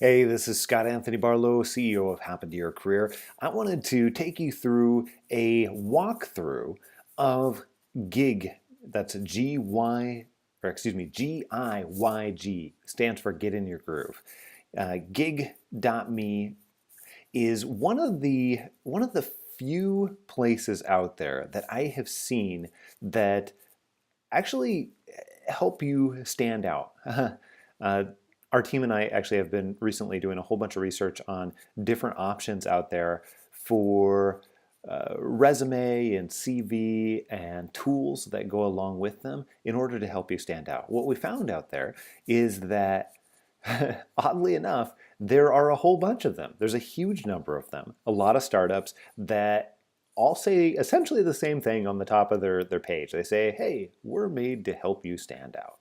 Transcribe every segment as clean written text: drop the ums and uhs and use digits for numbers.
Hey, this is Scott Anthony Barlow, CEO of Happen to Your Career. I wanted to take you through a walkthrough of GIG. That's GIYG, stands for Get in Your Groove. GIG.me is one of the few places out there that I have seen that actually help you stand out. uh, our team and I actually have been recently doing a whole bunch of research on different options out there for resume and CV and tools that go along with them in order to help you stand out. What we found out there is that oddly enough, there are a whole bunch of them. There's a huge number of them, a lot of startups that all say essentially the same thing on the top of their page. They say, hey, we're made to help you stand out.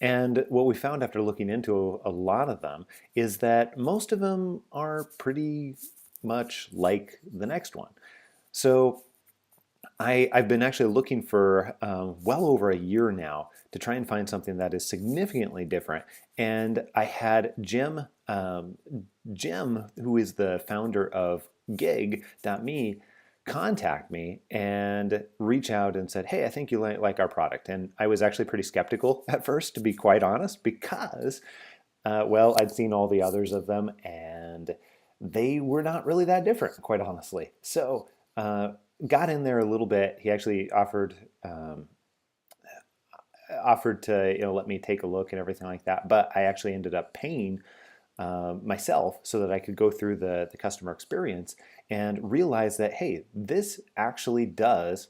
And what we found after looking into a lot of them is that most of them are pretty much like the next one. So I've been actually looking for well over a year now to try and find something that is significantly different. And I had Jim, who is the founder of GIG.me, contact me and reach out and said, hey, I think you like our product. And I was actually pretty skeptical at first, to be quite honest, because, well, I'd seen all the others of them and they were not really that different, quite honestly. So got in there a little bit. He actually offered to let me take a look and everything like that. But I actually ended up paying myself so that I could go through the customer experience and realize that, hey, this actually does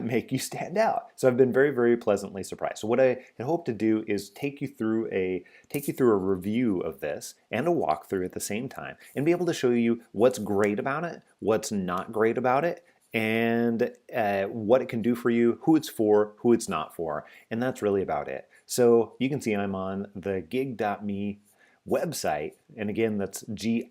make you stand out. So I've been very, very pleasantly surprised. So what I had hoped to do is take you through a review of this and a walkthrough at the same time, and be able to show you what's great about it, what's not great about it, and what it can do for you, who it's for, who it's not for, and that's really about it. So you can see I'm on the gig.me website, and again, that's GIYG.me,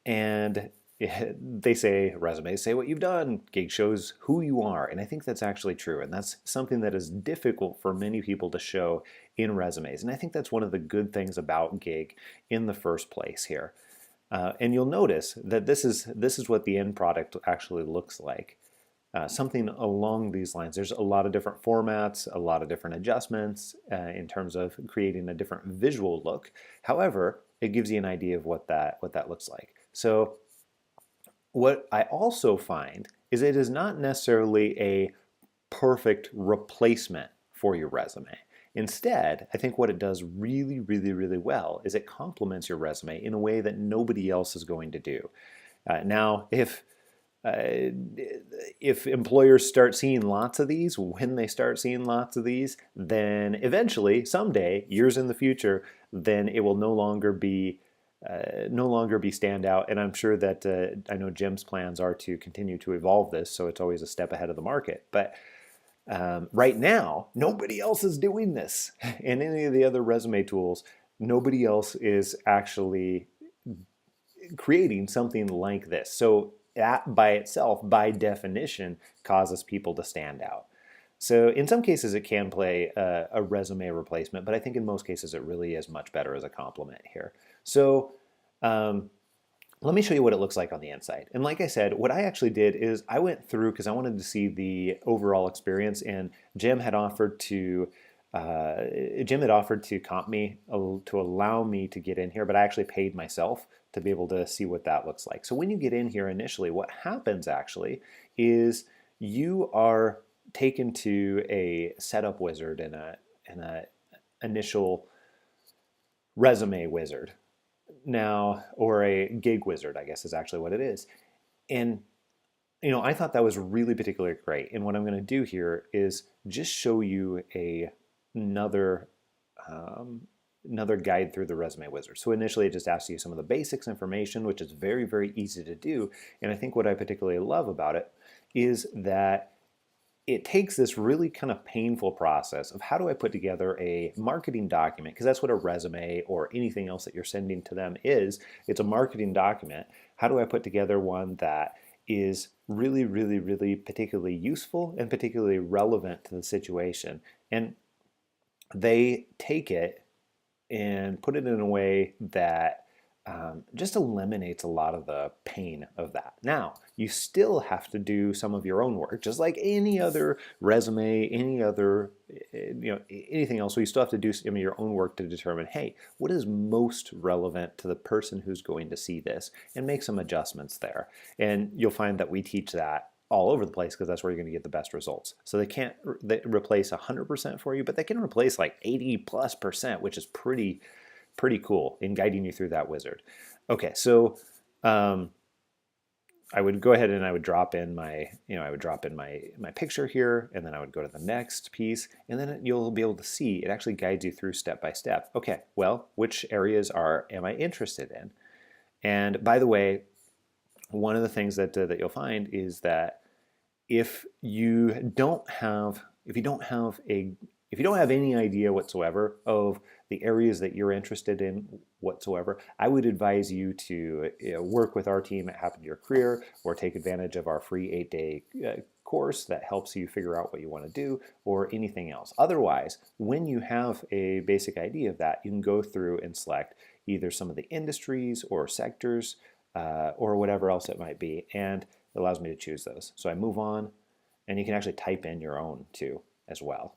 and they say resumes say what you've done. GIG shows who you are, and I think that's actually true, and that's something that is difficult for many people to show in resumes, and I think that's one of the good things about GIG in the first place here. And you'll notice that this is what the end product actually looks like. Something along these lines. There's a lot of different formats, a lot of different adjustments in terms of creating a different visual look. However, it gives you an idea of what that looks like. So what I also find is it is not necessarily a perfect replacement for your resume. Instead, I think what it does really, really, really well is it complements your resume in a way that nobody else is going to do. Now, if employers start seeing lots of these, when they start seeing lots of these, then eventually, someday, years in the future, then it will no longer be standout. And I'm sure that I know Jim's plans are to continue to evolve this, so it's always a step ahead of the market. But right now, nobody else is doing this. In any of the other resume tools, nobody else is actually creating something like this. So that by itself, by definition, causes people to stand out. So in some cases, it can play a resume replacement, but I think in most cases, it really is much better as a complement here. So let me show you what it looks like on the inside. And like I said, what I actually did is I went through because I wanted to see the overall experience, and Jim had offered to comp me to allow me to get in here, but I actually paid myself to be able to see what that looks like. So when you get in here initially, what happens actually is you are taken to a setup wizard and a initial resume wizard now, or a gig wizard, I guess is actually what it is. And I thought that was really particularly great. And what I'm going to do here is just show you another guide through the resume wizard. So initially it just asks you some of the basics information, which is very, very easy to do. And I think what I particularly love about it is that it takes this really kind of painful process of how do I put together a marketing document, because that's what a resume or anything else that you're sending to them is. It's a marketing document. How do I put together one that is really, really, really particularly useful and particularly relevant to the situation? And they take it and put it in a way that just eliminates a lot of the pain of that. Now, you still have to do some of your own work, just like any other resume, any other, anything else. So you still have to do some of your own work to determine, hey, what is most relevant to the person who's going to see this, and make some adjustments there. And you'll find that we teach that all over the place because that's where you're going to get the best results. So they can't replace 100% for you, but they can replace like 80+%, which is pretty cool in guiding you through that wizard. Okay, so I would go ahead and I would drop in my, my picture here, and then I would go to the next piece, and then you'll be able to see it actually guides you through step by step. Okay, well, which areas am I interested in? And by the way, one of the things that you'll find is that if you don't have any idea whatsoever of the areas that you're interested in whatsoever, I would advise you to work with our team at Happen to Your Career, or take advantage of our free 8-day course that helps you figure out what you want to do, or anything else. Otherwise, when you have a basic idea of that, you can go through and select either some of the industries or sectors or whatever else it might be, and it allows me to choose those. So I move on, and you can actually type in your own too as well.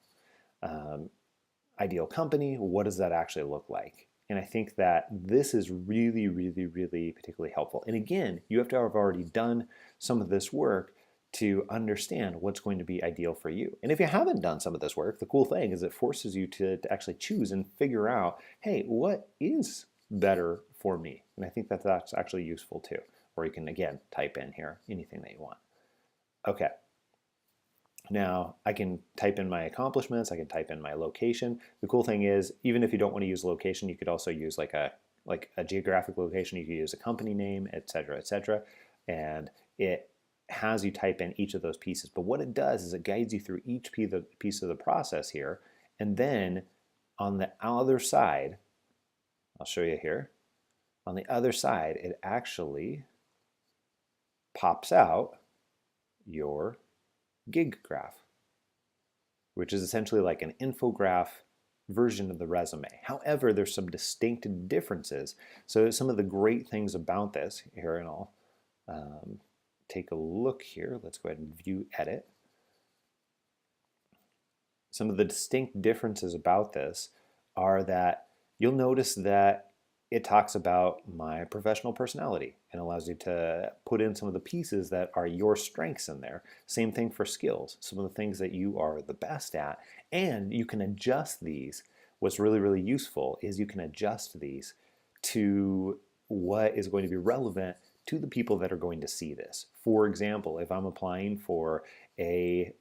Ideal company, what does that actually look like? And I think that this is really, really, really particularly helpful. And again, you have to have already done some of this work to understand what's going to be ideal for you. And if you haven't done some of this work, the cool thing is it forces you to actually choose and figure out, hey, what is better for me? And I think that that's actually useful too. Or you can, again, type in here anything that you want. Okay. Now I can type in my accomplishments, I can type in my location. The cool thing is, even if you don't want to use location, you could also use like a geographic location. You could use a company name, etc., etc. And it has you type in each of those pieces. But what it does is it guides you through each piece of the process here. And then on the other side, I'll show you here, on the other side, it actually pops out your GIYG graph, which is essentially like an infograph version of the resume. However, there's some distinct differences. So some of the great things about this here, and I'll take a look here. Let's go ahead and view edit. Some of the distinct differences about this are that you'll notice that it talks about my professional personality and allows you to put in some of the pieces that are your strengths in there. Same thing for skills, some of the things that you are the best at, and you can adjust these. What's really, really useful is you can adjust these to what is going to be relevant to the people that are going to see this. For example, if I'm applying for a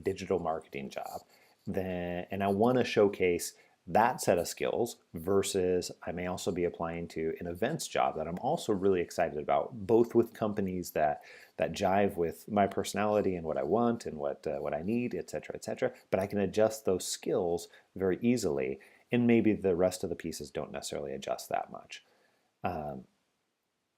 digital marketing job, and I want to showcase that set of skills, versus I may also be applying to an events job that I'm also really excited about, both with companies that jive with my personality and what I want and what I need, etc., etc. But I can adjust those skills very easily, and maybe the rest of the pieces don't necessarily adjust that much.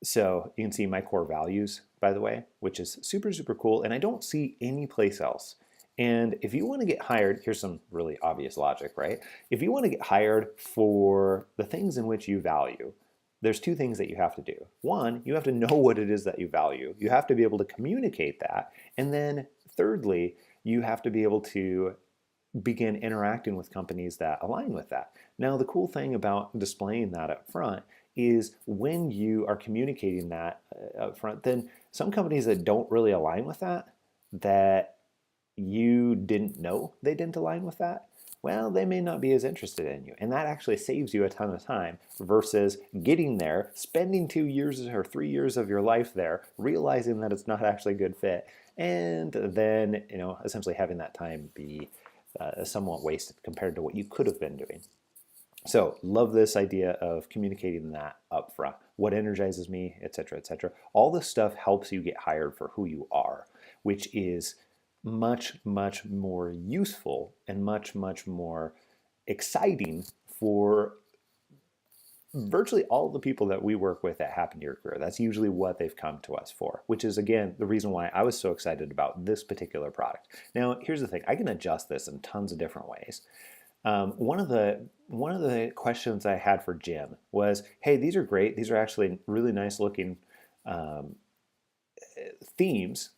So you can see my core values, by the way, which is super, super cool, and I don't see any place else. And if you want to get hired, here's some really obvious logic, right? If you want to get hired for the things in which you value, there's two things that you have to do. One, you have to know what it is that you value. You have to be able to communicate that. And then thirdly, you have to be able to begin interacting with companies that align with that. Now, the cool thing about displaying that up front is when you are communicating that up front, then some companies that don't really align with that you didn't know they didn't align with that, well, they may not be as interested in you. And that actually saves you a ton of time versus getting there, spending 2 years or 3 years of your life there, realizing that it's not actually a good fit, and then, essentially having that time be somewhat wasted compared to what you could have been doing. So love this idea of communicating that up front. What energizes me, etc., etc. All this stuff helps you get hired for who you are, which is much, much more useful and much, much more exciting for virtually all the people that we work with that Happen to Your Career. That's usually what they've come to us for, which is, again, the reason why I was so excited about this particular product. Now, here's the thing. I can adjust this in tons of different ways. One of the questions I had for Jim was, "Hey, these are great. These are actually really nice looking um, themes,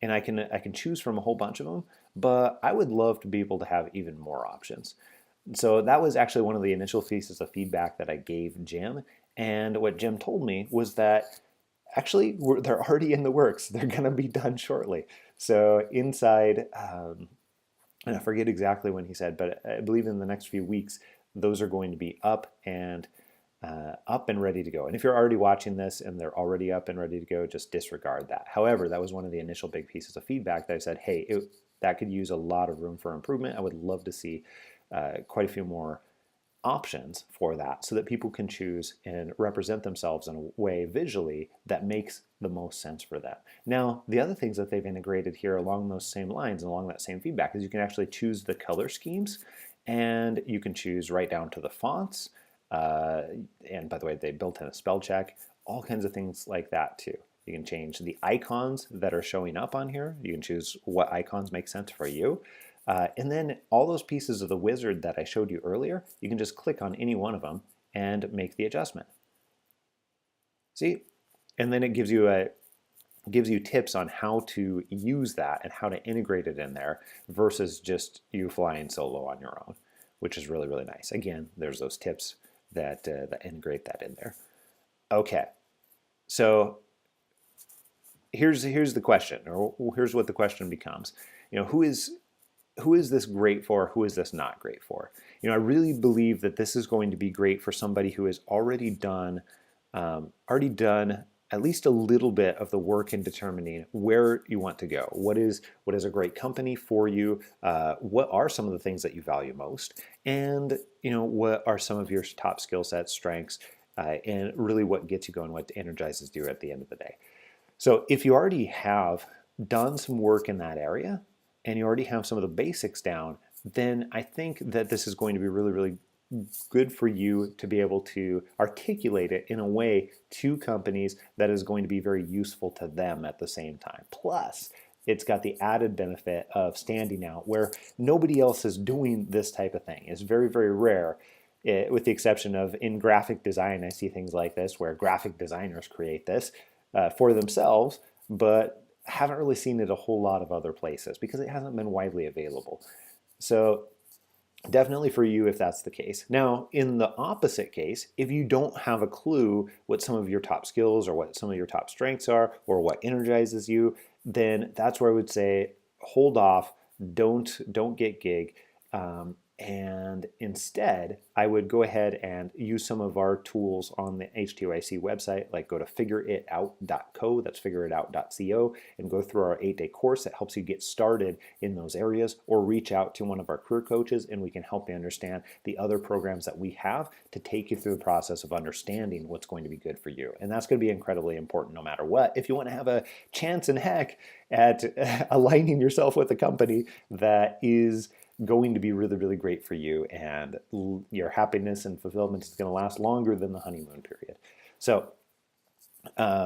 and I can choose from a whole bunch of them. But I would love to be able to have even more options." So that was actually one of the initial pieces of feedback that I gave Jim. And what Jim told me was that actually they're already in the works. They're going to be done shortly. So inside, and I forget exactly when he said, but I believe in the next few weeks, those are going to be up and ready to go. And if you're already watching this and they're already up and ready to go, just disregard that. However, that was one of the initial big pieces of feedback that I said, hey, that could use a lot of room for improvement. I would love to see quite a few more options for that so that people can choose and represent themselves in a way visually that makes the most sense for them. Now, the other things that they've integrated here along those same lines and along that same feedback is you can actually choose the color schemes, and you can choose right down to the fonts. And by the way, they built in a spell check, all kinds of things like that too. You can change the icons that are showing up on here. You can choose what icons make sense for you. And then all those pieces of the wizard that I showed you earlier, you can just click on any one of them and make the adjustment. See? And then it gives you tips on how to use that and how to integrate it in there versus just you flying solo on your own, which is really, really nice. Again, there's those tips that integrate that in there. Okay, so here's the question, or here's what the question becomes. Who is this great for? Who is this not great for? I really believe that this is going to be great for somebody who has already done at least a little bit of the work in determining where you want to go. What is a great company for you? What are some of the things that you value most? And what are some of your top skill sets, strengths, and really what gets you going, what energizes you at the end of the day. So if you already have done some work in that area and you already have some of the basics down, then I think that this is going to be really, really good for you to be able to articulate it in a way to companies that is going to be very useful to them at the same time. Plus, it's got the added benefit of standing out where nobody else is doing this type of thing. It's very, very rare. With the exception of in graphic design, I see things like this where graphic designers create this for themselves, but haven't really seen it a whole lot of other places because it hasn't been widely available. So definitely for you if that's the case. Now, in the opposite case, if you don't have a clue what some of your top skills or what some of your top strengths are or what energizes you, then that's where I would say hold off, don't get gig. And instead, I would go ahead and use some of our tools on the HTYC website, like go to figureitout.co, that's figureitout.co, and go through our 8-day course that helps you get started in those areas, or reach out to one of our career coaches and we can help you understand the other programs that we have to take you through the process of understanding what's going to be good for you. And that's going to be incredibly important no matter what. If you want to have a chance in heck at aligning yourself with a company that is going to be really, really great for you, and your happiness and fulfillment is going to last longer than the honeymoon period. So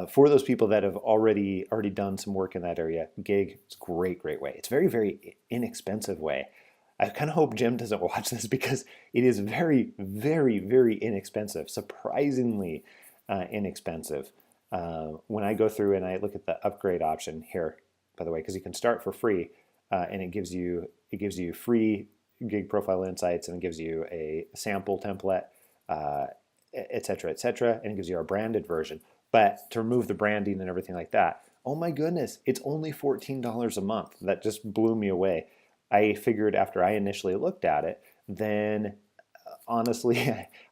for those people that have already done some work in that area, gig is a great way. It's very, very inexpensive way. I kind of hope Jim doesn't watch this because it is very, very, very inexpensive, surprisingly inexpensive. When I go through and I look at the upgrade option here, by the way, because you can start for free, and it gives you free gig profile insights, and it gives you a sample template, et cetera, and it gives you our branded version. But to remove the branding and everything like that, oh my goodness, it's only $14 a month. That just blew me away. I figured after I initially looked at it, then honestly,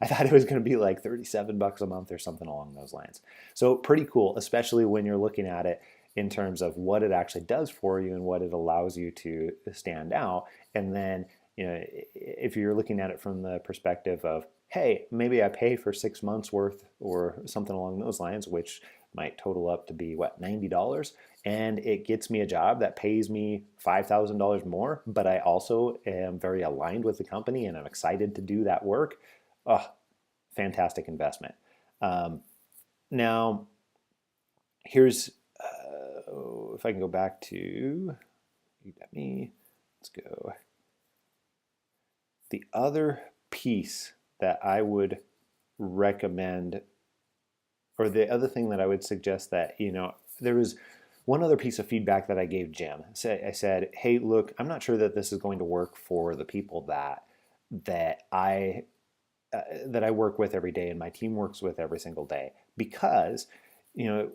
I thought it was going to be like 37 bucks a month or something along those lines. So pretty cool, especially when you're looking at it in terms of what it actually does for you and what it allows you to stand out. And then, if you're looking at it from the perspective of, hey, maybe I pay for 6 months worth or something along those lines, which might total up to be what, $90, and it gets me a job that pays me $5,000 more, but I also am very aligned with the company and I'm excited to do that work. Oh, fantastic investment. Now, here's if I can go back to, you got me, let's go. The other piece that I would recommend, or the other thing that I would suggest that, there was one other piece of feedback that I gave Jim. I said, hey, look, I'm not sure that this is going to work for the people that I work with every day and my team works with every single day, because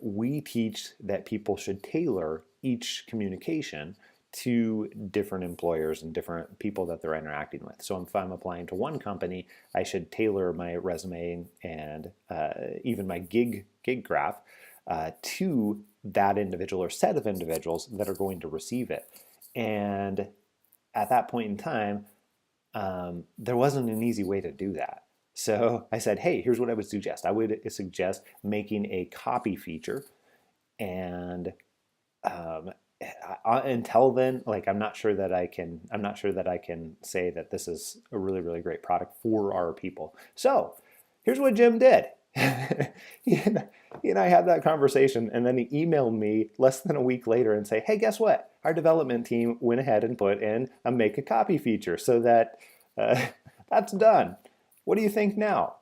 we teach that people should tailor each communication to different employers and different people that they're interacting with. So if I'm applying to one company, I should tailor my resume and even my gig graph to that individual or set of individuals that are going to receive it. And at that point in time, there wasn't an easy way to do that. So I said, hey, here's what I would suggest. I would suggest making a copy feature, and until then, like, I'm not sure that I can say that this is a really, really great product for our people. So here's what Jim did. He and I had that conversation, and then he emailed me less than a week later and say, hey, guess what? Our development team went ahead and put in a make a copy feature, so that that's done. What do you think now?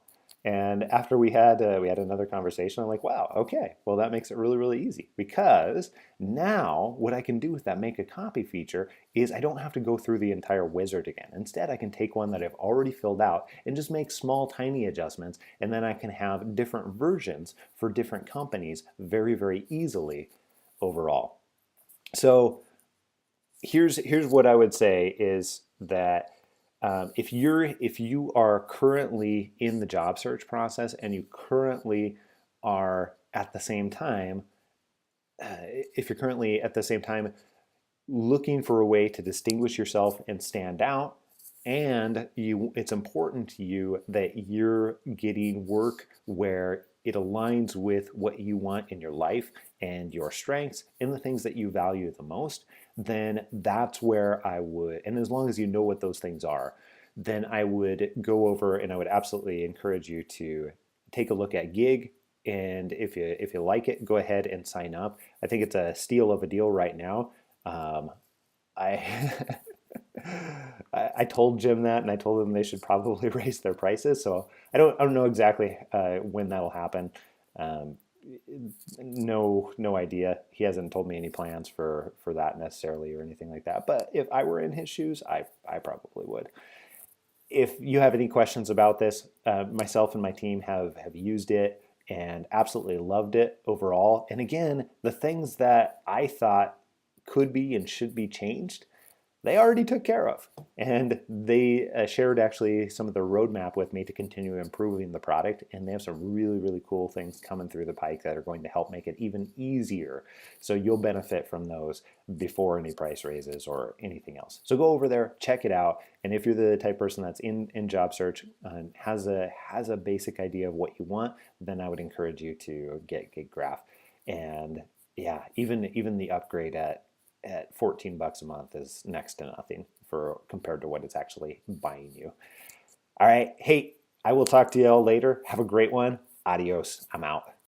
And after we had another conversation, I'm like, wow, okay, well, that makes it really, really easy, because now what I can do with that make a copy feature is I don't have to go through the entire wizard again. Instead, I can take one that I've already filled out and just make small, tiny adjustments, and then I can have different versions for different companies very, very easily overall. So here's what I would say is that if you are currently in the job search process and you currently are at the same time, looking for a way to distinguish yourself and stand out, and it's important to you that you're getting work where it aligns with what you want in your life and your strengths and the things that you value the most, then that's where I would, and as long as you know what those things are, then I would go over and I would absolutely encourage you to take a look at GIYG. And if you like it, go ahead and sign up. I think it's a steal of a deal right now. I I told Jim that, and I told them they should probably raise their prices. So I don't know exactly when that'll happen. No idea. He hasn't told me any plans for that necessarily or anything like that. But if I were in his shoes, I probably would. If you have any questions about this, myself and my team have used it and absolutely loved it overall. And again, the things that I thought could be and should be changed, they already took care of. And they shared actually some of the roadmap with me to continue improving the product. And they have some really, really cool things coming through the pike that are going to help make it even easier. So you'll benefit from those before any price raises or anything else. So go over there, check it out. And if you're the type of person that's in job search and has a basic idea of what you want, then I would encourage you to get GIYG Graph. And yeah, even the upgrade at $14 a month is next to nothing compared to what it's actually buying you. All right. Hey, I will talk to you all later. Have a great one. Adios. I'm out.